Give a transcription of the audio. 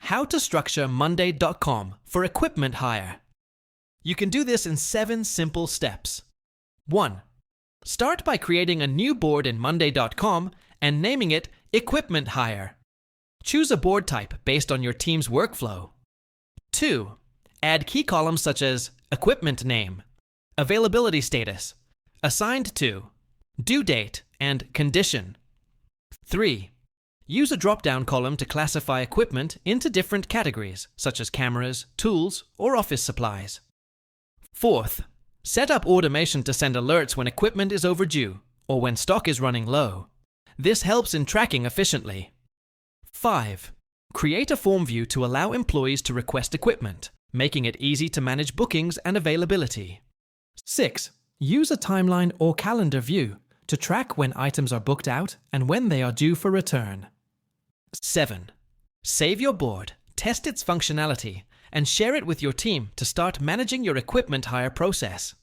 How to structure Monday.com for equipment hire. You can do this in 7 simple steps. 1. Start by creating a new board in Monday.com and naming it Equipment Hire. Choose a board type based on your team's workflow. 2. Add key columns such as Equipment Name, Availability Status, Assigned to, Due Date, and Condition. 3. Use a drop-down column to classify equipment into different categories, such as cameras, tools, or office supplies. 4th, set up automation to send alerts when equipment is overdue or when stock is running low. This helps in tracking efficiently. 5. Create a form view to allow employees to request equipment, making it easy to manage bookings and availability. 6. Use a timeline or calendar view to track when items are booked out and when they are due for return. 7. Save your board, test its functionality, and share it with your team to start managing your equipment hire process.